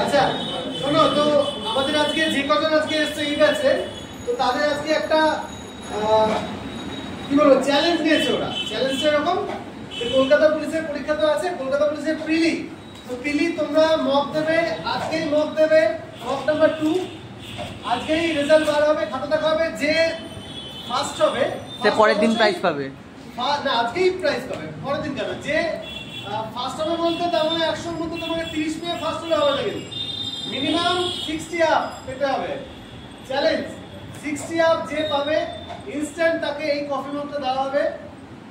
আচ্ছা শোনো, তো আমাদের আজকে যে কজন আজকে এসছে এই ব্যাচে, তো তাদের আজকে একটা কি বলবো চ্যালেঞ্জ নিয়েছে ওরা। চ্যালেঞ্জটা এরকম যে কলকাতা পুলিশের পরীক্ষা তো আছে, কলকাতা পুলিশের প্রিলি, তো প্রিলি তোমরা মক দেবে, আজকেই মক দেবে, মক নাম্বার 2 আজকেই রেজাল্ট বার হবে, খাতা দেখা হবে, যে ফার্স্ট হবে সে পরের দিন প্রাইজ পাবে। না আজকেই প্রাইজ পাবে, পরের দিন কেন, যে ফার্স্ট হবে বলতে তার মানে 100 এর মধ্যে তোমাকে 30 পেয়ে ফার্স্ট হলে হবে না, কিন্তু মিনিমাম 60 আপ পেতে হবে। চ্যালেঞ্জ 60 আপ যে পাবে ইনস্ট্যান্ট তাকে এই কফি মগটা দেওয়া হবে,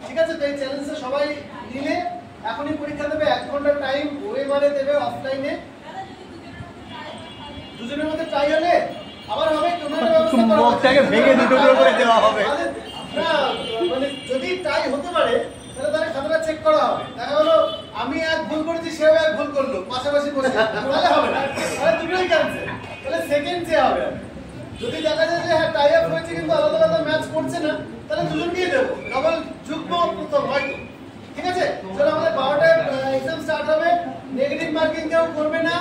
ঠিক আছে? তো এই চ্যালেঞ্জে সবাই নিলে এখনই পরীক্ষা দেবে, 1 ঘন্টা টাইম ওএমআরে দেবে অফলাইনে। দুজনের মধ্যে ট্রাই হলে আবার হবে, তোমার ব্যবস্থা করা মগটাকে ভেঙে দুটো করে দেওয়া হবে। না মানে যদি ট্রাই হতে পারে তাহলে তার খাতাটা চেক করা হবে, দেখা হলো আমি এক ভুল করেছি সেও এক ভুল করলো পাশাপাশি বসে, তাহলে হবে না, তাহলে দুটোই ক্যান্সেল। তাহলে সেকেন্ড যে হবে, যদি দেখা যায় যে হ্যাঁ টাই আপ হয়েছে কিন্তু আলাদা আলাদা ম্যাচ করছে না, তাহলে দুজনকেই দেবো ডবল যুগ্ম প্রথম হয়তো, ঠিক আছে? চলো আমাদের 12টায় এক্সাম স্টার্ট হবে। নেগেটিভ মার্কিং কেউ করবে না,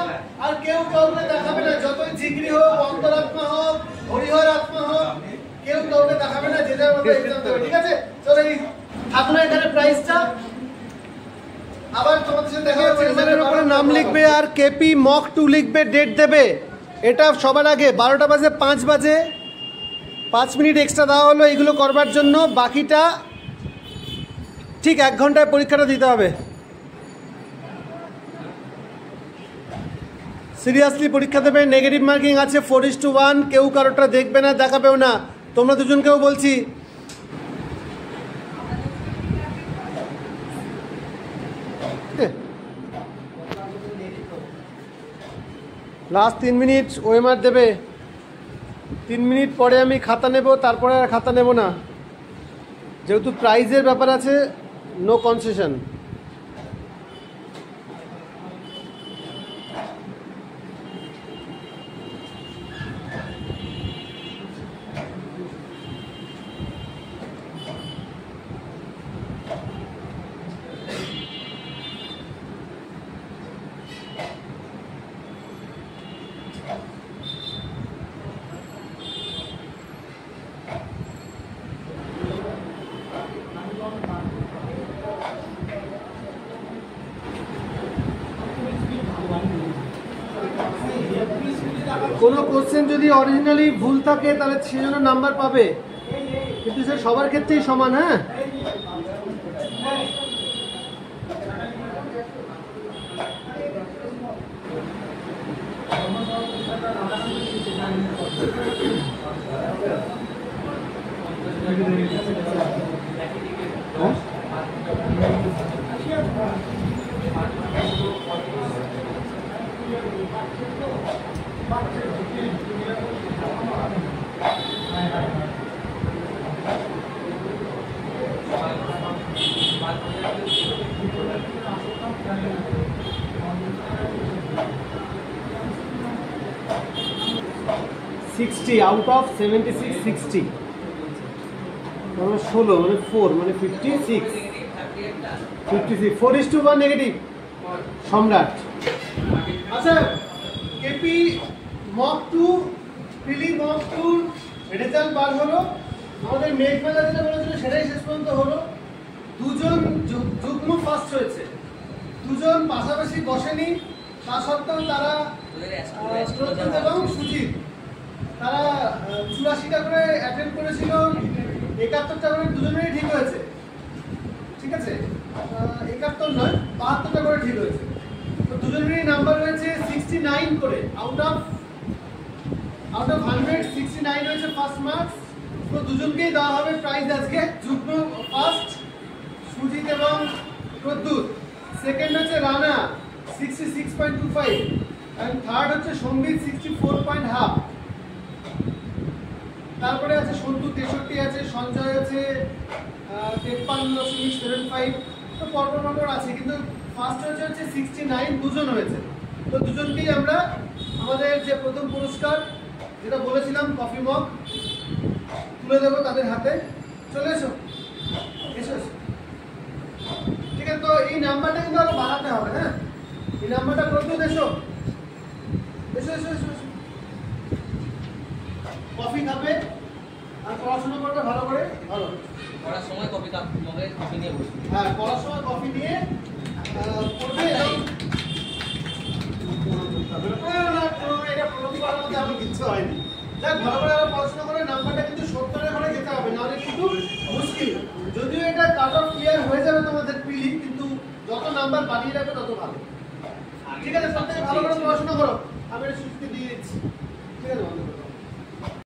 আর কেউ কাউকে দেখাবে না, যতই জিগরি হোক, অন্তরাত্মা হোক, হরিহর আত্মা হোক, কেউ কাউকে দেখাবে না, যে যার মতো এক্সাম দেবে, ঠিক আছে? চলো এই থাকুন এখানে প্রাইসটা, আবার তোমাদের সাথে দেখা হচ্ছে। রেজাল্টের উপরে নাম লিখবে আর কেপি মক 2 লিখবে, ডেট দেবে। এটা সবার আগে 12টা বাজে 5 বাজে 5 মিনিট এক্সট্রা দেওয়া হলো এইগুলো করবার জন্য, বাকিটা ঠিক 1 ঘন্টায় পরীক্ষাটা দিতে হবে। সিরিয়াসলি পরীক্ষা দেবে, নেগেটিভ মার্কিং আছে 4:1, কেউ কারোটা দেখবে না, দেখাবেও না, তোমরা দুজনকেও বলছি। লাস্ট 3 মিনিট ওএমআর দেবে, 3 মিনিট পরে আমি খাতা নেব, তারপরে আর খাতা নেব না, যেহেতু প্রাইজের ব্যাপার আছে, নো কনসেশন। কোনো কোশ্চেন যদি অরিজিনালি ভুল থাকে তাহলে সেজন্য নাম্বার পাবে, কিন্তু সে সবার ক্ষেত্রেই সমান। হ্যাঁ, আউট অফ 76 60 মানে 16 মানে 4 মানে 56 4:1 নেগেটিভ সম্রাট। আচ্ছা কেপি মক 2 প্রিলি মক 2 রেজাল্ট বার হলো, আমাদের মেঘমেলা যেটা বলেছিল সেটাই শেষ পর্যন্ত হলো। দুজন যুগ্ম ফার্স্ট হয়েছে, দুজন পাশাপাশি বসেনি, তা সত্ত্বেও তারা এবং সুজিত তারা 84টা করে অ্যাটেন্ড করেছিল, 71টা করে দুজনেরই ঠিক হয়েছে, ঠিক আছে? 71 নয় 72টা করে ঠিক হয়েছে, তো দুজনেরই নাম্বার হয়েছে 69 করে, আউট অফ 100 69 হয়েছে ফার্স্ট মার্কস। তো দুজনকেই দেওয়া হবে প্রাইজ আজকে, যুগ্ম ফার্স্ট সুজিত এবং প্রদ্যুৎ, সেকেন্ড হচ্ছে রানা 66.25 এন্ড থার্ড হচ্ছে সম্বিত 64.5, তারপরে আছে সন্তু 63 আছে, সঞ্জয় আছে 53.75, তো পরপর আছে, কিন্তু ফার্স্ট হচ্ছে 69, দুজন হয়েছে। তো দুজনকেই আমরা আমাদের যে প্রথম পুরস্কার যেটা বলেছিলাম কফি মগ তুলে দেবো তাদের হাতে। চলে এসো, এসো এসো, ঠিক আছে? তো এই নাম্বারটা কিন্তু আরো বাড়াতে হবে। হ্যাঁ, এই নাম্বারটা প্রদ্যুৎ এসো। এসো এসো এসো এসো। কফি খাবে আর পড়াশোনা করবে ভালো করে। ভালো পড়ার সময় কফি কাপ মগে কফি নিয়ে বসবি। হ্যাঁ, পড়ার সময় কফি নিয়ে পড়বে এবং এটা প্রতিবারের মধ্যে আমি কিচ্ছু হয়নি। যাক, ভালো করে আরো পড়াশোনা করে নাম্বারটা কিন্তু 70-এর ঘরে যেতে হবে, নাহলে কিন্তু মুশকিল। যদিও এটা কাট অফ ক্লিয়ার হয়ে যাবে তোমাদের পিলি, কিন্তু যত নাম্বার বাড়িয়ে রাখবে তত ভালো। ঠিক আছে, সব থেকে ভালো করে পড়াশোনা করো। আমি এটা সুস্থ দিয়ে দিচ্ছি। ঠিক আছে বন্ধু।